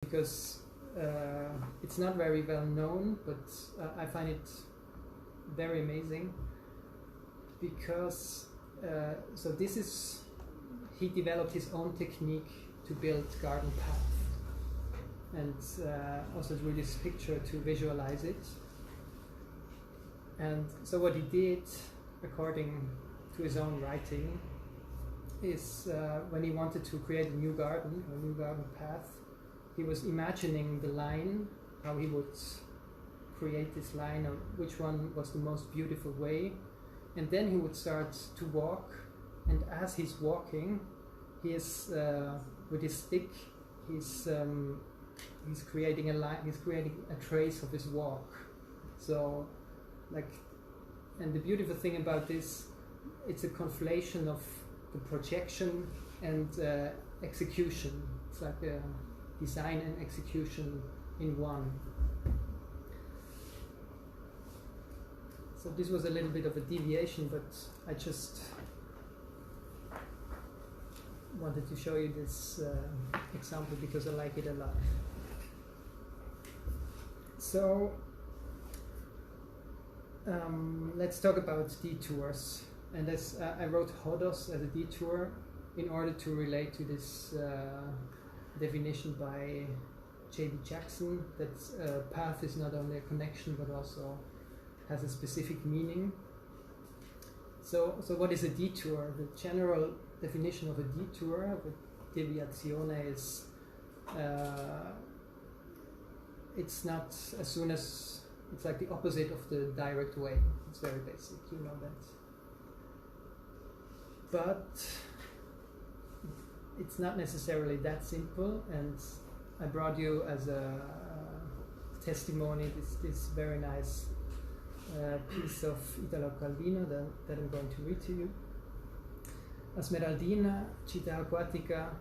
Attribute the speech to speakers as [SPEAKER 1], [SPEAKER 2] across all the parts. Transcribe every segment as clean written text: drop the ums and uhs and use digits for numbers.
[SPEAKER 1] because it's not very well known, but I find it very amazing because so this is, he developed his own technique to build garden paths, and also drew this picture to visualize it. And so what he did, according to his own writing, is when he wanted to create a new garden path, he was imagining the line, how he would create this line, or which one was the most beautiful way, and then he would start to walk, and as he's walking, he is with his stick, he's creating a line, he's creating a trace of his walk. So, like, and the beautiful thing about this, it's a conflation of the projection and execution. It's like a design and execution in one. So this was a little bit of a deviation, but I just wanted to show you this example because I like it a lot. So let's talk about detours. And as I wrote hodos as a detour in order to relate to this definition by J.B. Jackson, that path is not only a connection but also has a specific meaning. So what is a detour? The general definition of a detour, of a deviazione, is it's not as soon as, it's like the opposite of the direct way. It's very basic, you know that. But it's not necessarily that simple, and I brought you as a testimony this very nice piece of Italo Calvino that I'm going to read to you. A Smeraldina, città acquatica,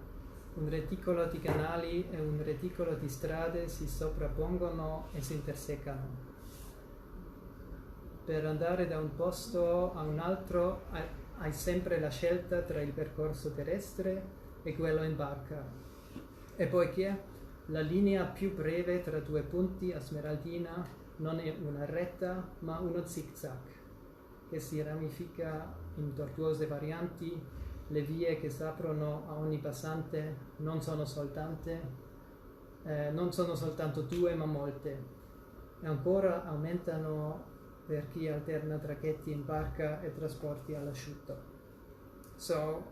[SPEAKER 1] un reticolo di canali e un reticolo di strade si sovrappongono e si intersecano. Per andare da un posto a un altro hai sempre la scelta tra il percorso terrestre e quello in barca. E poiché la linea più breve tra due punti a Smeraldina non è una retta, ma uno zigzag, che si ramifica in tortuose varianti, le vie che s'aprono a ogni passante non sono soltanto due, ma molte, e ancora aumentano per chi alterna traghetti in barca e trasporti all'asciutto. So,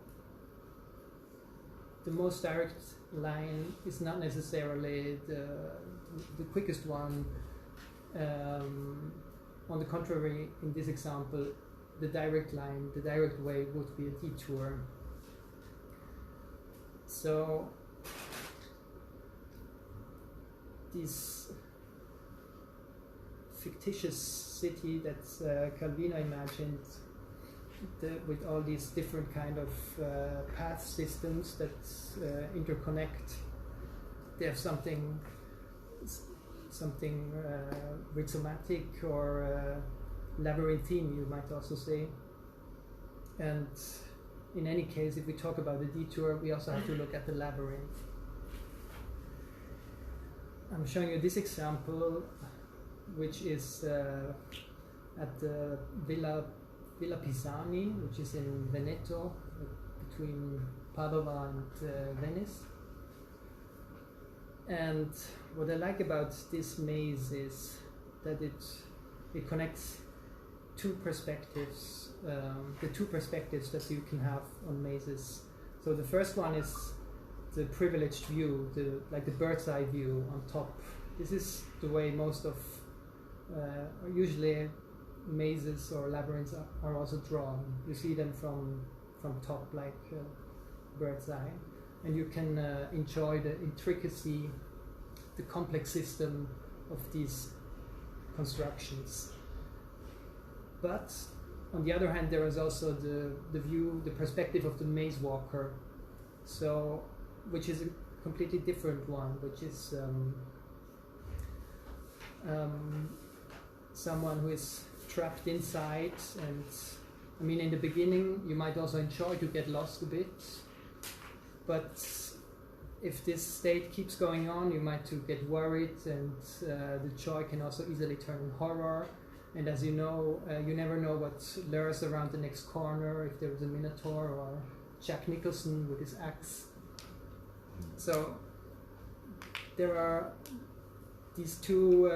[SPEAKER 1] the most direct line is not necessarily the quickest one. On the contrary, in this example, the direct line, the direct way would be a detour. So, this fictitious city that Calvino imagined, with all these different kind of path systems that interconnect, they have something rhizomatic or labyrinthine, you might also say. And in any case, if we talk about the detour, we also have to look at the labyrinth. I'm showing you this example, which is at the Villa Pisani, which is in Veneto, between Padova and Venice. And what I like about this maze is that it connects two perspectives, the two perspectives that you can have on mazes. So the first one is the privileged view, like the bird's eye view on top. This is the way most of usually mazes or labyrinths are also drawn. You see them from top, like bird's eye, and you can enjoy the intricacy, the complex system of these constructions. But on the other hand, there is also the view, the perspective of the maze walker, so which is a completely different one, which is someone who is trapped inside. And I mean, in the beginning you might also enjoy to get lost a bit, but if this state keeps going on, you might to get worried, and the joy can also easily turn in horror. And as you know, you never know what lures around the next corner, if there is a minotaur or Jack Nicholson with his axe. So there are these two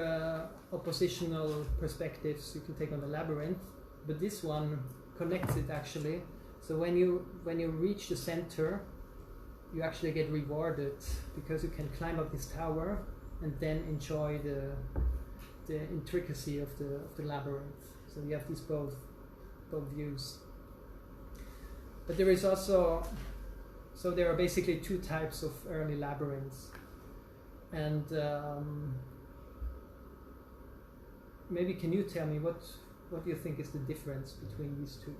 [SPEAKER 1] oppositional perspectives you can take on the labyrinth, but this one connects it actually. So when you reach the center, you actually get rewarded because you can climb up this tower and then enjoy the intricacy of the labyrinth. So you have these both views. But there is also, so there are basically two types of early labyrinths, and maybe can you tell me what do you think is the difference between these two?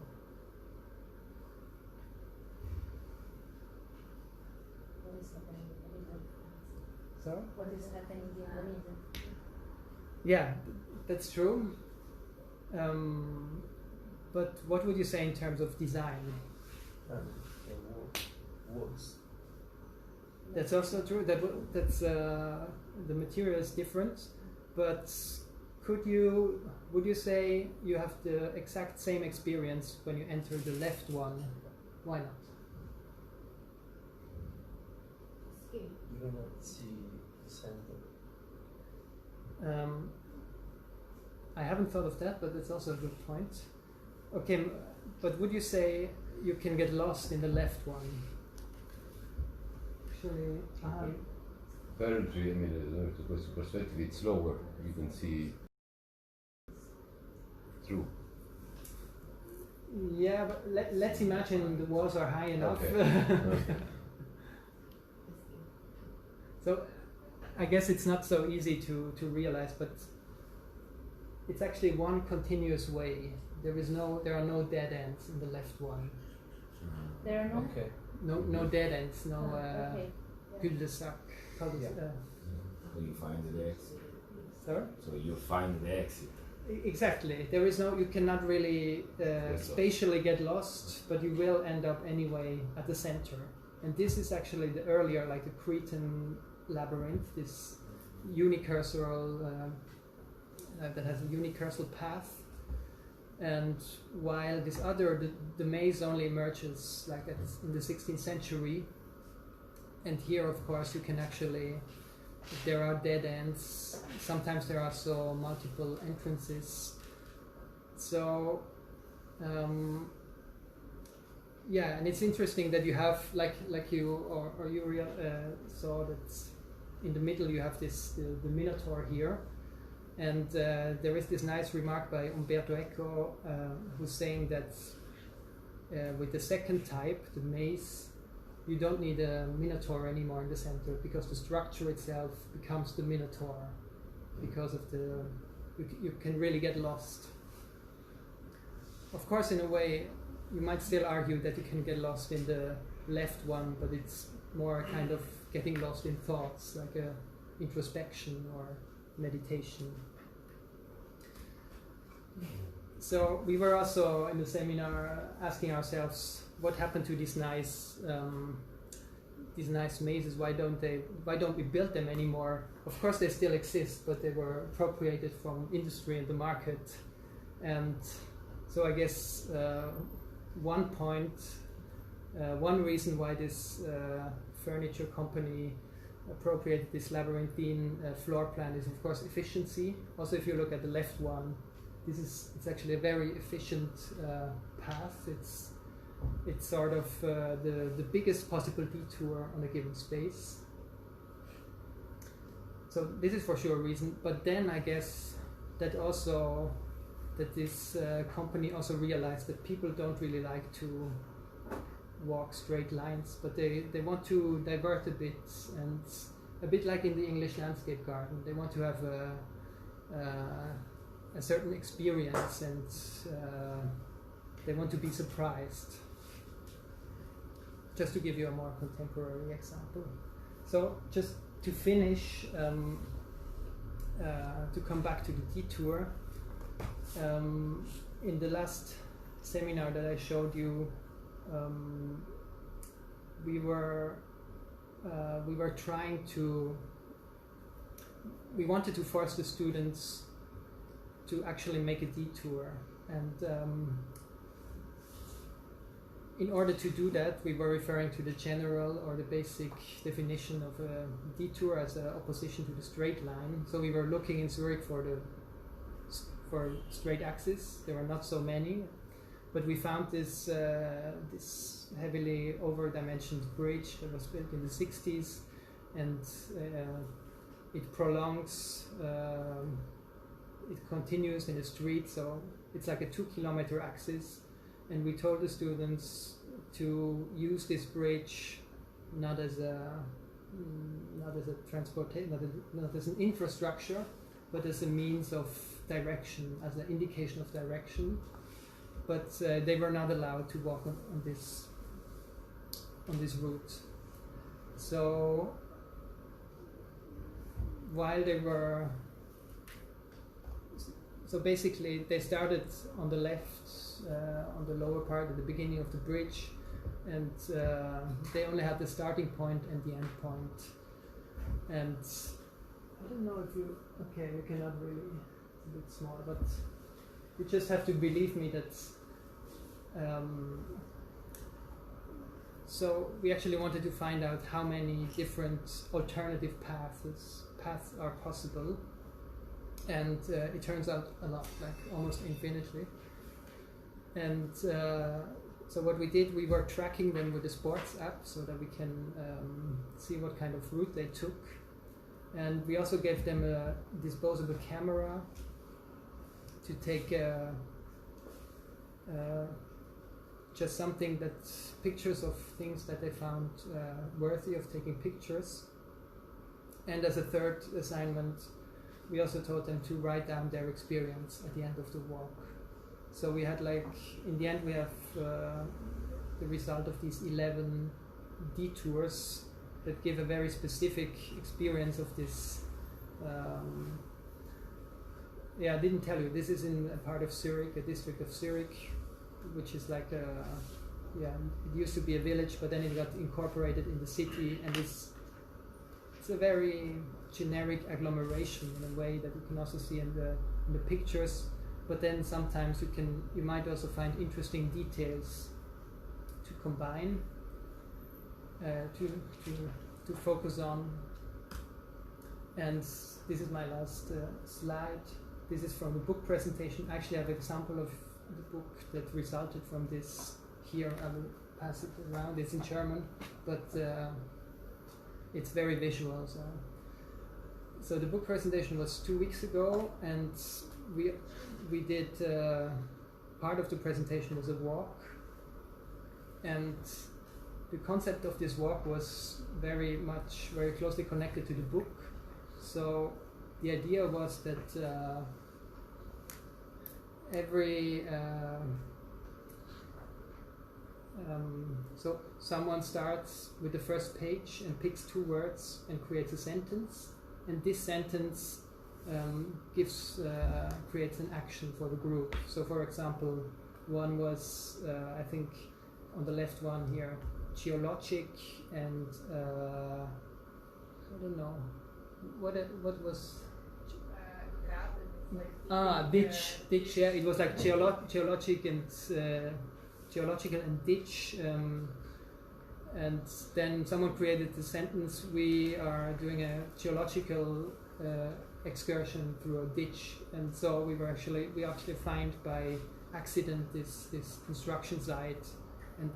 [SPEAKER 1] So?
[SPEAKER 2] What is happening in the middle?
[SPEAKER 1] Yeah, that's true. But what would you say in terms of design?
[SPEAKER 3] Walls.
[SPEAKER 1] That's also true. That's the material is different, but would you say you have the exact same experience when you enter the left one? Why not?
[SPEAKER 3] You will not see the center.
[SPEAKER 1] I haven't thought of that, but that's also a good point. Okay, but would you say you can get lost in the left one? Actually,
[SPEAKER 4] Apparently, I mean, the perspective it's lower. You can see through.
[SPEAKER 1] yeah, but let's imagine the walls are high enough.
[SPEAKER 4] Okay. Okay.
[SPEAKER 1] So I guess it's not so easy to realize, but it's actually one continuous way. There are no dead ends in the left one.
[SPEAKER 2] There are no.
[SPEAKER 3] Okay.
[SPEAKER 1] No dead ends. No
[SPEAKER 2] Okay.
[SPEAKER 1] cul-de-sac.
[SPEAKER 3] Yeah.
[SPEAKER 5] So you find the exit.
[SPEAKER 1] Sorry?
[SPEAKER 5] So you find the exit.
[SPEAKER 1] Exactly. There is no. You cannot really spatially get lost, but you will end up anyway at the center. And this is actually the earlier, like the Cretan labyrinth, this unicursoral that has a unicursal path. And while this other, the maze only emerges like in the 16th century. And here, of course, you can actually, there are dead ends. Sometimes there are also multiple entrances. So, yeah, and it's interesting that you have, like you or you saw that in the middle you have this the Minotaur here. And there is this nice remark by Umberto Eco who's saying that with the second type, the maze, you don't need a Minotaur anymore in the center because the structure itself becomes the Minotaur because of you can really get lost. Of course, in a way, you might still argue that you can get lost in the left one, but it's more kind of getting lost in thoughts, like a introspection or meditation. So we were also in the seminar asking ourselves what happened to these nice mazes. Why don't we build them anymore? Of course they still exist, but they were appropriated from industry and the market. And so I guess one reason why this furniture company appropriated this labyrinthine floor plan is of course efficiency. Also, if you look at the left one, it's actually a very efficient path. It's sort of the biggest possible detour on a given space. So this is for sure a reason. But then I guess that this company also realized that people don't really like to walk straight lines, but they want to divert a bit, and a bit like in the English landscape garden, they want to have a certain experience, and they want to be surprised. Just to give you a more contemporary example. So just to finish, to come back to the detour, in the last seminar that I showed you, we were we were trying to. We wanted to force the students to actually make a detour, and in order to do that, we were referring to the general or the basic definition of a detour as an opposition to the straight line. So we were looking in Zurich for straight axes. There were not so many, but we found this heavily over-dimensioned bridge that was built in the 60s, and it prolongs. It continues in the street, so it's like a 2-kilometer axis. And we told the students to use this bridge not as an infrastructure, but as a means of direction, as an indication of direction. But they were not allowed to walk on this route. So while they were, so basically they started on the left. On the lower part at the beginning of the bridge, and they only had the starting point and the end point. And I don't know if you cannot really, it's a bit small, but you just have to believe me that so we actually wanted to find out how many different alternative paths are possible, and it turns out a lot, like almost infinitely. And so what we did, we were tracking them with the sports app so that we can see what kind of route they took. And we also gave them a disposable camera to take just something pictures of things that they found worthy of taking pictures. And as a third assignment, we also taught them to write down their experience at the end of the walk. So we had in the end we have the result of these 11 detours that give a very specific experience of this. I didn't tell you, this is in a part of Zurich, a district of Zurich, which is it used to be a village, but then it got incorporated in the city, and it's a very generic agglomeration in a way that you can also see in the pictures. But then sometimes you might also find interesting details to combine, to focus on. And this is my last slide. This is from the book presentation. Actually, I have an example of the book that resulted from this here. I will pass it around. It's in German, but it's very visual. So the book presentation was 2 weeks ago, and we did part of the presentation was a walk, and the concept of this walk was very closely connected to the book. So the idea was that so someone starts with the first page and picks 2 words and creates a sentence, and this sentence creates an action for the group. So for example, one was I think on the left one here, geologic, and I don't know what was ditch. Yeah, it was like geologic and geological and ditch. And then someone created the sentence: "We are doing a geological excursion through a ditch." And so we actually find by accident this construction site and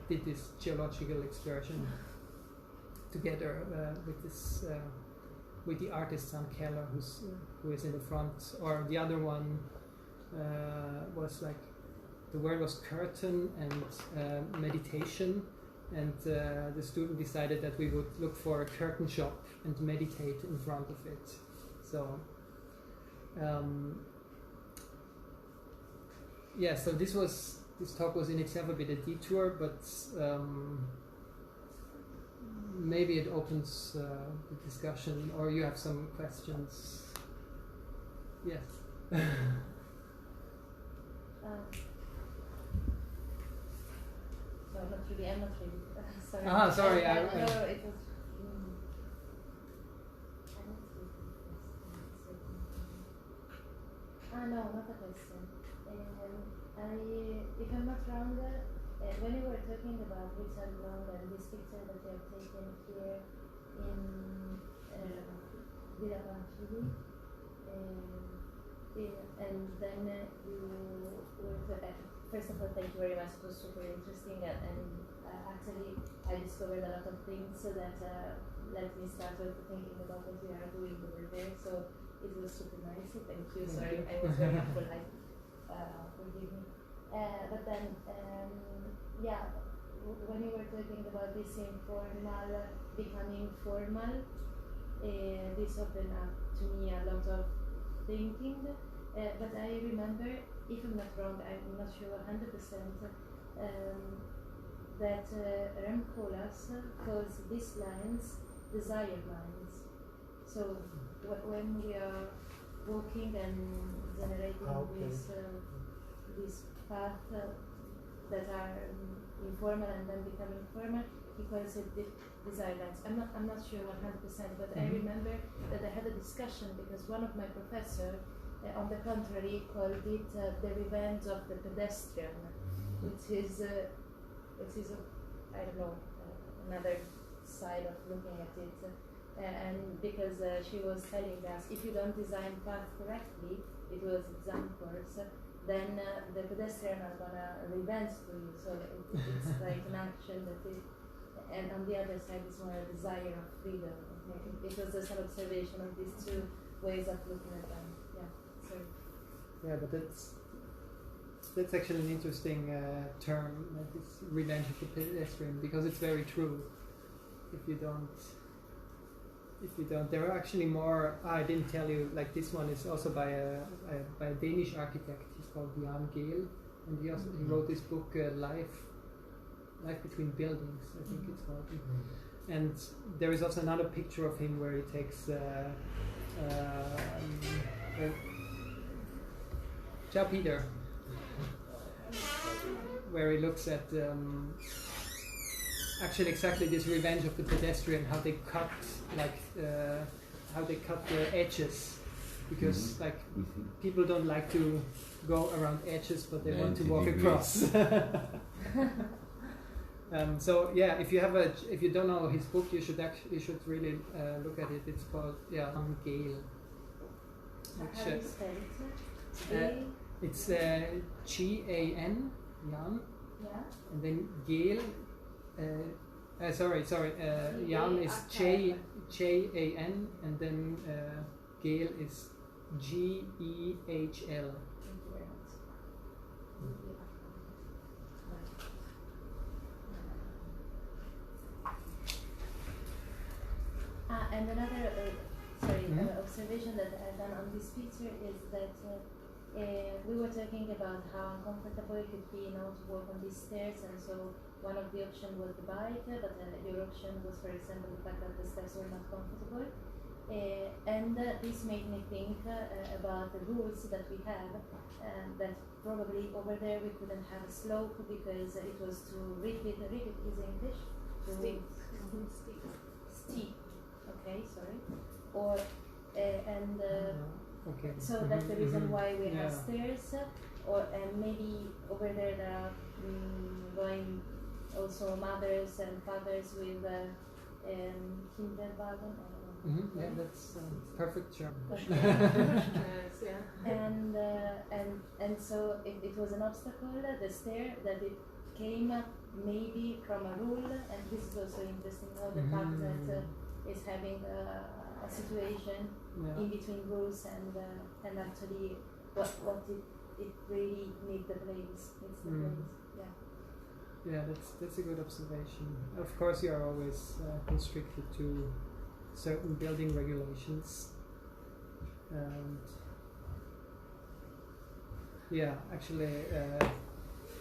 [SPEAKER 1] did this geological excursion together with the artist Sam Keller, who is in the front. Or the other one was like, the word was curtain and meditation, and the student decided that we would look for a curtain shop and meditate in front of it. So so this talk was in itself a bit a detour, but maybe it opens the discussion, or you have some questions. Yes.
[SPEAKER 2] No, not really. I'm not really. Sorry.
[SPEAKER 1] Sorry.
[SPEAKER 2] No, it was. No, not a question. If I'm not wrong, when you were talking about Richard Long and this picture that you have taken here in Villa Panfili, and then you were first of all, thank you very much. It was super interesting, and actually I discovered a lot of things that let me start with thinking about what we are doing over there. So it was super nice. Thank you. Sorry, I was very polite. Forgive me. But then, when you were talking about this informal becoming formal, this opened up to me a lot of thinking. But I remember, if I'm not wrong, I'm not sure 100%, that Rem Koolhaas calls these lines desire lines. So when we are walking and generating this path that are informal and then becoming formal, he calls it desire lines. I'm not sure 100%, but I remember that I had a discussion because one of my professors, on the contrary, called it the revenge of the pedestrian, which is I don't know, another side of looking at it. And because she was telling us, if you don't design path correctly, it was examples, then the pedestrian are gonna revenge to you. So it's like an action that is, and on the other side is more a desire of freedom. Okay? It was just an observation of these two ways of looking at them. Yeah. So.
[SPEAKER 1] Yeah, but that's actually an interesting term, like this revenge of the pedestrian, because it's very true. If you don't, there are actually more. I didn't tell you. Like this one is also by a Danish architect. He's called Jan Gehl, and he wrote this book, Life Between Buildings, I think it's called. And there is also another picture of him where he takes. Ciao, Peter. Where he looks at actually exactly this revenge of the pedestrian, how they cut the edges, because people don't like to go around edges, but they want to walk across. So yeah, if you don't know his book, you should really look at it. It's called Jan Gehl.
[SPEAKER 2] How do you spell it?
[SPEAKER 1] It's G-A-N, Jan, and then Gehl. Jan is J-A-N, and then Gehl is G-E-H-L.
[SPEAKER 2] And another observation that I've done on this picture is that we were talking about how uncomfortable it could be now to walk on these stairs, and so one of the options was the bike, but your option was, for example, the fact that the steps were not comfortable. And this made me think about the rules that we have, that probably over there we couldn't have a slope because it was too rigid. Rigid is English?
[SPEAKER 6] Steep.
[SPEAKER 2] Steep. Okay, sorry. Or
[SPEAKER 1] okay.
[SPEAKER 2] So that's the reason why we have stairs, and maybe over there are going also mothers and fathers with kinderwagen.
[SPEAKER 1] Yeah, that's perfect term.
[SPEAKER 6] Yes, yeah.
[SPEAKER 2] And so it was an obstacle, the stair, that it came maybe from a rule, and this is also interesting how the fact that is having a situation in between rules and actually what it really made the place. It's the place.
[SPEAKER 1] Yeah, that's a good observation. Of course, you are always constricted to certain building regulations, and actually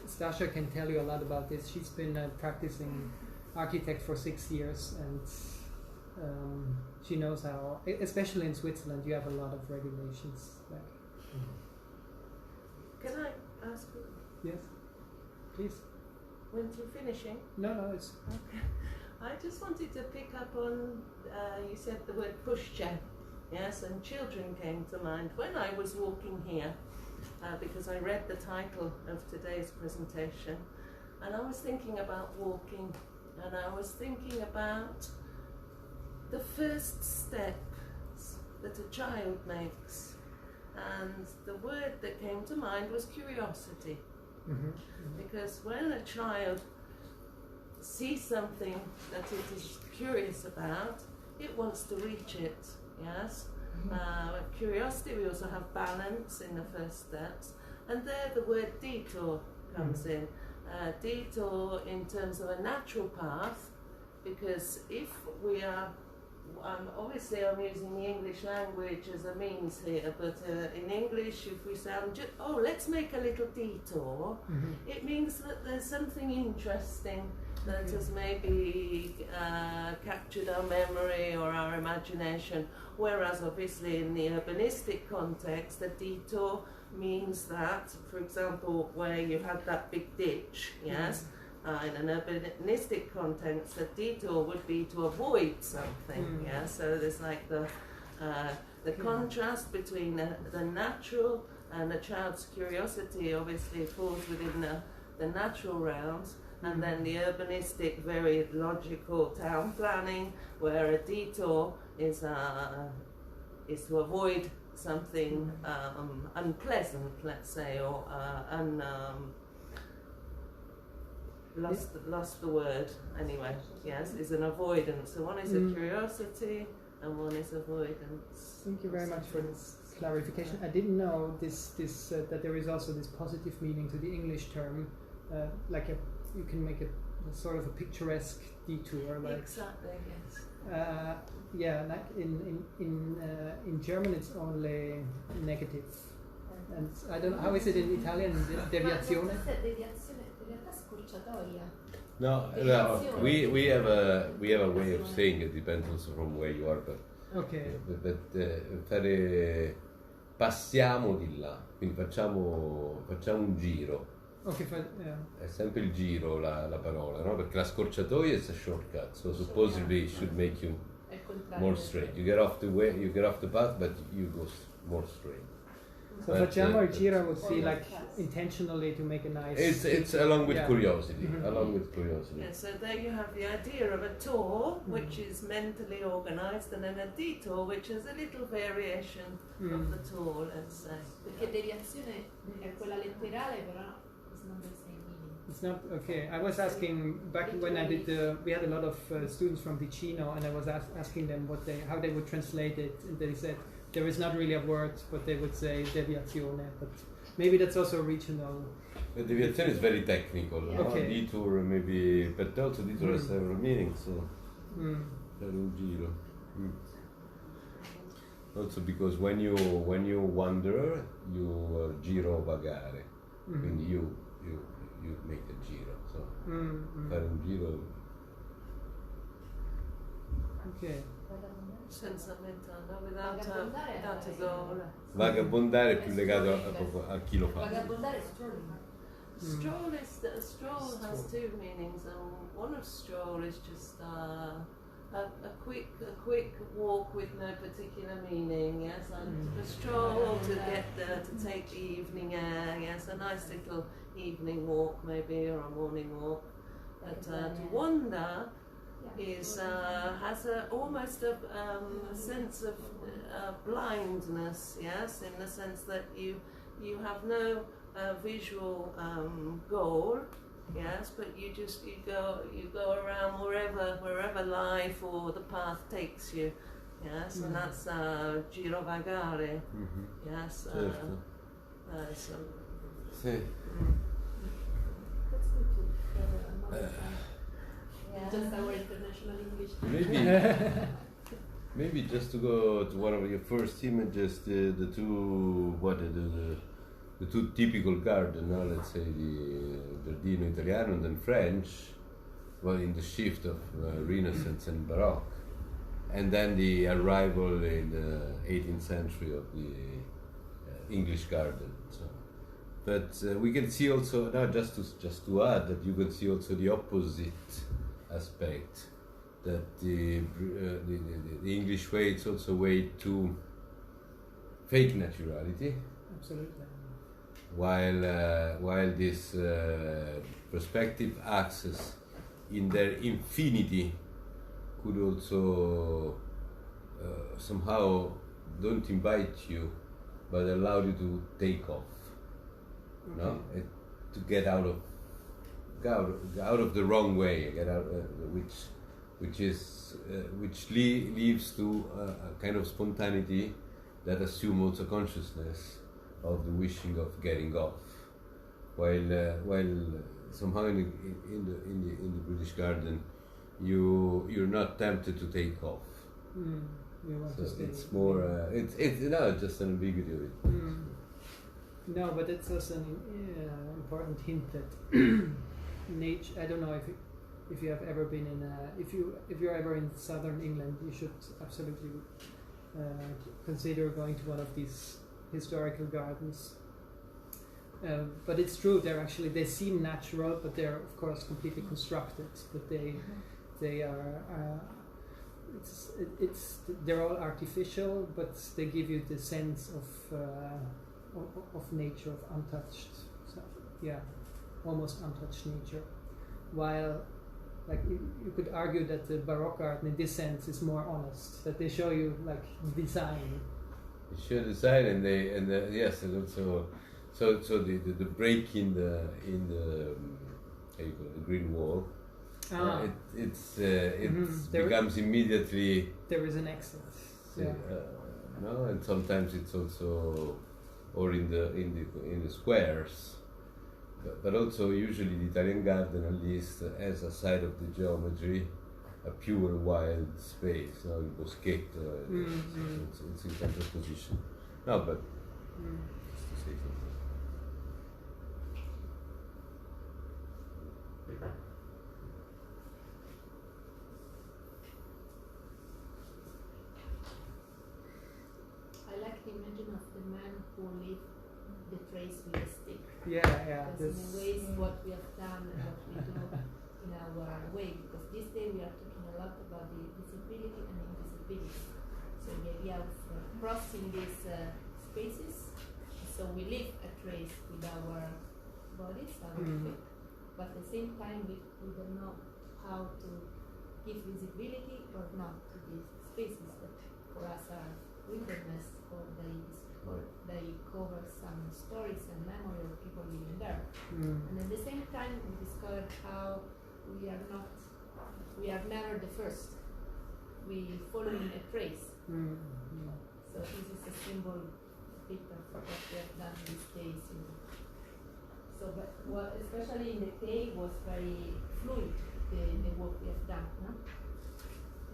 [SPEAKER 1] Stasha can tell you a lot about this. She's been practicing architect for 6 years, and she knows how, especially in Switzerland, you have a lot of regulations. Like,
[SPEAKER 6] Can I ask you?
[SPEAKER 1] yes, please.
[SPEAKER 6] When you're finishing?
[SPEAKER 1] No, it's
[SPEAKER 6] Okay. I just wanted to pick up on, you said the word pushchair, yes, and children came to mind when I was walking here, because I read the title of today's presentation, and I was thinking about walking, and I was thinking about the first steps that a child makes, and the word that came to mind was curiosity. Because when a child sees something that it is curious about, it wants to reach it, yes? With curiosity, we also have balance in the first steps, and there the word detour comes in. Detour in terms of a natural path, because if we are, obviously I'm using the English language as a means here, but in English if we say, let's make a little detour, it means that there's something interesting that has maybe captured our memory or our imagination, whereas obviously in the urbanistic context, a detour means that, for example, where you had that big ditch, yes, in an urbanistic context, a detour would be to avoid something, yeah. So there's like the contrast between the natural and the child's curiosity. Obviously, falls within the natural realms, and then the urbanistic, very logical town planning, where a detour is to avoid something unpleasant, let's say, or lost the word anyway. Yes, is an avoidance. So one is a curiosity and one is avoidance.
[SPEAKER 1] Thank you very much for this clarification. I didn't know this that there is also this positive meaning to the English term, you can make a sort of a picturesque detour, like
[SPEAKER 6] Exactly, yes.
[SPEAKER 1] like in German it's only negative, and I don't know how is it in Italian. Deviazione.
[SPEAKER 2] Deviazione, in realtà scorciatoia.
[SPEAKER 4] No, we have a way of saying it, depends also from where you are, but
[SPEAKER 1] okay.
[SPEAKER 4] Fare passiamo di là, quindi facciamo un giro.
[SPEAKER 1] Okay,
[SPEAKER 4] È sempre il giro la parola, no? Perché la scorciatoia is a shortcut, so supposedly it should make you more straight. You get off the path, but you go more straight.
[SPEAKER 1] So facciamo il giro would be like intentionally to make a nice.
[SPEAKER 4] It's along with curiosity. Along with curiosity.
[SPEAKER 6] Yeah, so there you have the idea of a tour, which is mentally organised, and then a detour, which is a little variation of the tour, let's say.
[SPEAKER 2] Perché deviazione è quella letterale, però it's not the same meaning.
[SPEAKER 1] It's not okay. I was asking back when I did we had a lot of students from Ticino, and I was asking them how they would translate it, and they said there is not really a word, but they would say deviazione, but maybe that's also regional.
[SPEAKER 4] The deviazione is very technical.
[SPEAKER 1] Yeah.
[SPEAKER 4] No?
[SPEAKER 1] Okay.
[SPEAKER 4] Detour maybe, but also detour has several meanings. So fare un giro. Also because when you wander, you giro vagare, quindi you make a giro. So fare un giro.
[SPEAKER 1] Okay.
[SPEAKER 6] Senza mentana, without a goal.
[SPEAKER 4] Vagabondare è più legato proprio a chi lo fa.
[SPEAKER 2] Vagabondare è strolling.
[SPEAKER 6] Stroll has two meanings, and one of stroll is just a quick walk with no particular meaning. Yes, a stroll to get there, to take the evening air. Yes, a nice little evening walk maybe, or a morning walk. But to wander is has almost a sense of blindness, yes, in the sense that you have no visual goal, yes, but you go around wherever life or the path takes you, yes, and that's girovagare, yes.
[SPEAKER 4] Certo. Sì.
[SPEAKER 2] That's good to have another time. Just our international English.
[SPEAKER 4] Maybe just to go to one of your first images, the two typical garden, no? Let's say the Giardino Italiano and then French, well, in the shift of Renaissance and Baroque, and then the arrival in the 18th century of the English garden. So but we can see also now just to add that you can see also the opposite aspect, that the English way, it's also a way to fake naturality,
[SPEAKER 1] Absolutely.
[SPEAKER 4] while this perspective axis in their infinity could also somehow don't invite you but allow you to take off, no? To get out of the wrong way, get out, which leads to a kind of spontaneity that assumes also consciousness of the wishing of getting off, while somehow in the British Garden you're not tempted to take off.
[SPEAKER 1] You want
[SPEAKER 4] So
[SPEAKER 1] to stay.
[SPEAKER 4] it's more it's just an ambiguity of it.
[SPEAKER 1] No, but it's also an important hint that nature. I don't know if you have ever been in if you're ever in southern England, you should absolutely consider going to one of these historical gardens. But it's true, they seem natural, but they're of course completely constructed. But they are they're all artificial, but they give you the sense of nature, of untouched, almost untouched nature. While, like you could argue that the Baroque garden in this sense is more honest, that they show you like design.
[SPEAKER 4] They show design, and yes, and also so the break in the how you call it, the green wall. It becomes immediately.
[SPEAKER 1] There is an exit.
[SPEAKER 4] No, and sometimes it's also, or in the squares, but also usually the Italian garden at least has a side of the geometry, a pure wild space. No, il boschetto. It's in contraposition. No, but just to say something.
[SPEAKER 2] I like the image of the man who leave the trace with a stick.
[SPEAKER 1] Yeah.
[SPEAKER 2] That's in a way is what we have done and what we do in our way, because this day we are talking a lot about the visibility and invisibility. So the idea of crossing these spaces, so we leave a trace with our bodies, our feet, but at the same time we don't know how to give visibility or not to these spaces that for us are wilderness, or they cover some stories and memory of people living there. And at the same time we discovered how we are never the first. We following a trace. So this is a symbol bit of what we have done these days. So, but what especially in the cave was very fluid, the work we have done. No?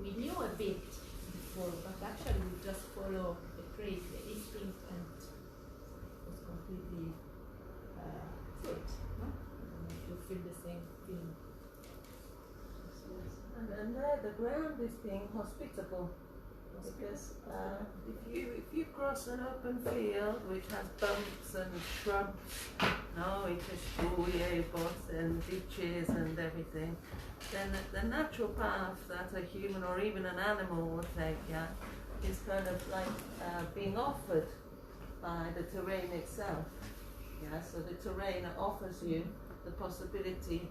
[SPEAKER 2] We knew a bit before, but actually we just follow the trace, the instinct, and it was completely fluid. No? I don't know if you feel the same feeling.
[SPEAKER 6] And there the ground is being hospitable. Because if you cross an open field which has bumps and shrubs, it has foliage and ditches and everything, then the natural path that a human or even an animal will take, is kind of like being offered by the terrain itself. So the terrain offers you the possibility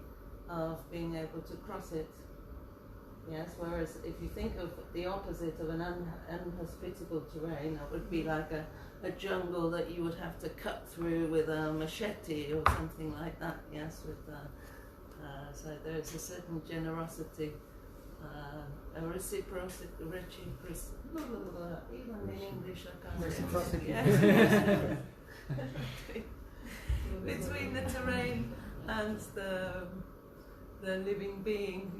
[SPEAKER 6] of being able to cross it. Yes, whereas if you think of the opposite of an unhospitable terrain, that would be like a jungle that you would have to cut through with a machete or something like that. Yes, so there's a certain generosity, a reciprocity, even in English I can't
[SPEAKER 1] Reciprocity.
[SPEAKER 6] Yes. Between the terrain and the living being,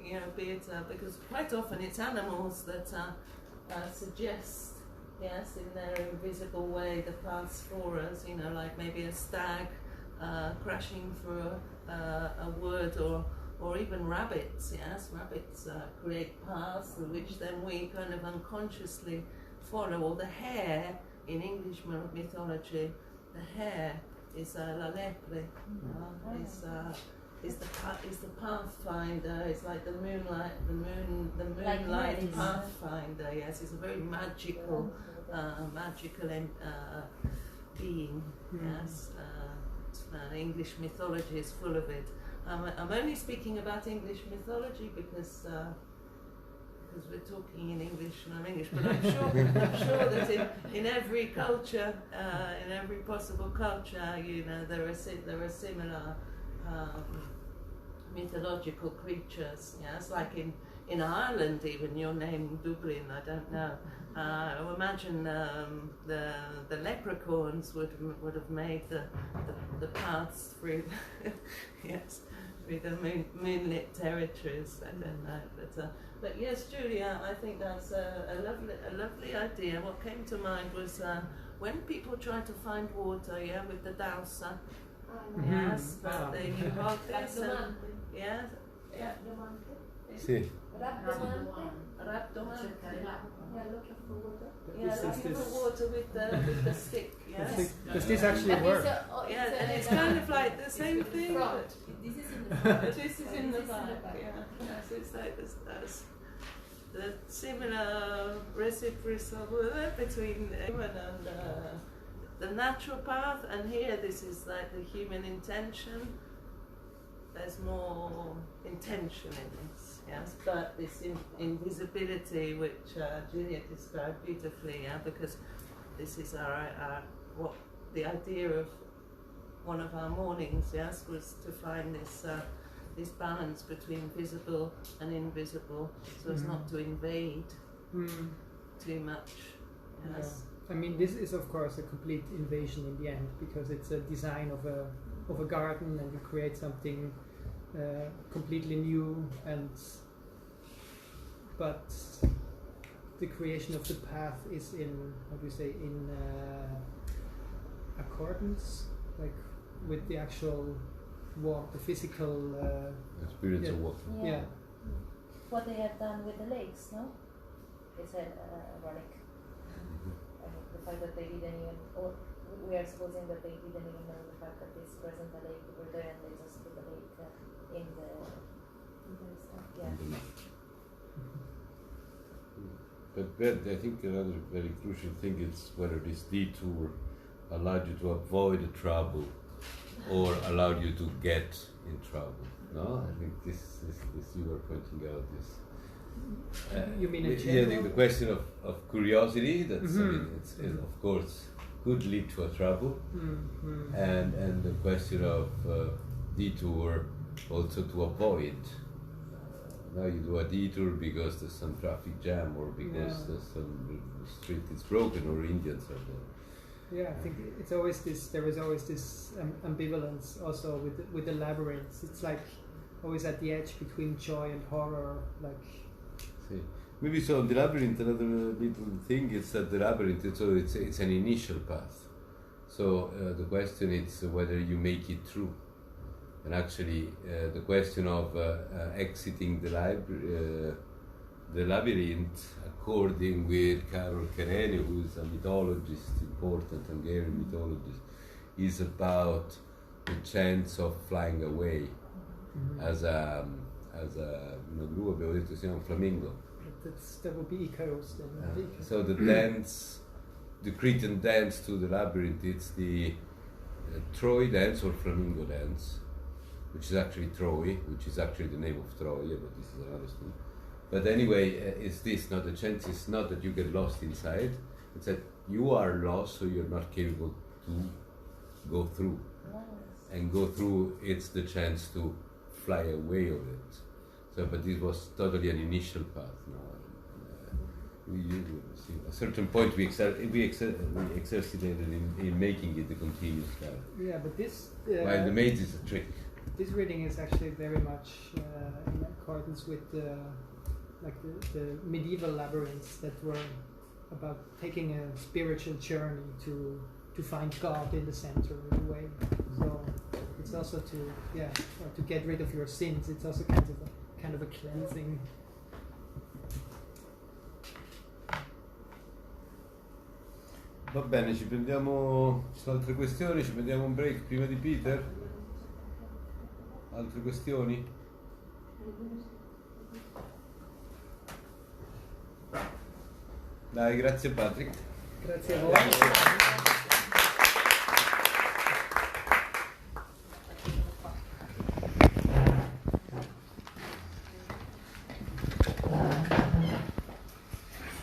[SPEAKER 6] because quite often it's animals that suggest, in their invisible way, the paths for us, like maybe a stag crashing through a wood, or even rabbits, rabbits create paths which then we kind of unconsciously follow, or the hare in English mythology, the hare is La Lepre. Is the pathfinder? It's like the moonlight, the
[SPEAKER 2] Like
[SPEAKER 6] moonlight
[SPEAKER 2] Mary's.
[SPEAKER 6] pathfinder. Yes, it's a very magical, being. Yes, English mythology is full of it. I'm only speaking about English mythology because we're talking in English and I'm English, but I'm sure that in every culture, in every possible culture, you know, there are similar mythological creatures. Yes, like in Ireland, even your name Dublin. I don't know. I imagine the leprechauns would have made the paths through yes, through the moonlit territories. I don't know, but yes, Julia, I think that's a lovely idea. What came to mind was when people try to find water, with the dowser. Yes, but you hold this and yeah.
[SPEAKER 4] Sì.
[SPEAKER 6] Rabdomante.
[SPEAKER 1] This is
[SPEAKER 6] Looking
[SPEAKER 1] this.
[SPEAKER 6] for water with the stick. Yes.
[SPEAKER 1] Does this actually work?
[SPEAKER 6] Yeah, and it's kind of like the same thing. But
[SPEAKER 2] This is in the front.
[SPEAKER 6] this is in the back. Yeah. So it's like this. The similar reciprocal between human and the natural path, and here this is like the human intention. There's more intention in this, yes, but this invisibility, which Julia described beautifully, because this is what the idea of one of our mornings, yes, was to find this balance between visible and invisible, so as not to invade too much. Yes.
[SPEAKER 1] I mean, this is of course a complete invasion in the end, because it's a design of a garden, and you create something completely new, but the creation of the path is in, how do you say, in accordance, like with the actual walk, the physical
[SPEAKER 4] Experience of walking.
[SPEAKER 1] yeah.
[SPEAKER 2] What they have done with the lakes, no? It's ironic. The fact that they didn't even, or we are supposing that they didn't even know the fact that this present a lake over there, and they just put the lake in the stuff. Yeah.
[SPEAKER 4] But I think another very crucial thing is whether this detour allowed you to avoid the trouble or allowed you to get in trouble. No, I think this you were pointing out this.
[SPEAKER 1] You mean in
[SPEAKER 4] Yeah,
[SPEAKER 1] general?
[SPEAKER 4] the question of curiosity. That's I mean, it's of course could lead to a trouble, and the question of detour also to avoid. Now you do a detour because there's some traffic jam, or because there's some street is broken, or Indians are there.
[SPEAKER 1] Yeah, I think it's always this. There is always this ambivalence also with the labyrinth. It's like always at the edge between joy and horror. Like,
[SPEAKER 4] See, maybe so. On the labyrinth, another little thing is that the labyrinth. It's an initial path. So the question is whether you make it through. And actually, the question of exiting the labyrinth, according with Carol Kereni, who is a mythologist, important Hungarian mythologist, is about the chance of flying away as a gru, abbiamo detto sia un flamingo.
[SPEAKER 1] that would be Icarus then.
[SPEAKER 4] So the dance, the Cretan dance to the labyrinth, it's the Troy dance or flamingo dance, which is actually Troy, which is actually the name of Troy, but this is another thing. But anyway, it's this, not the chance is not that you get lost inside, it's that you are lost, so you're not capable to go through. And go through, it's the chance to fly away of it. So, but this was totally an initial path. At a certain point we exercitated in making it a continuous path.
[SPEAKER 1] Yeah, but this.
[SPEAKER 4] While the maze is a trick.
[SPEAKER 1] This reading is actually very much in accordance with the medieval labyrinths that were about taking a spiritual journey to find God in the center of the way. So it's also to get rid of your sins. It's also kind of a cleansing.
[SPEAKER 4] Va bene, ci sono altre questioni, ci prendiamo un break prima di Peter? Altre questioni? Dai, grazie Patrick.
[SPEAKER 1] Grazie a voi.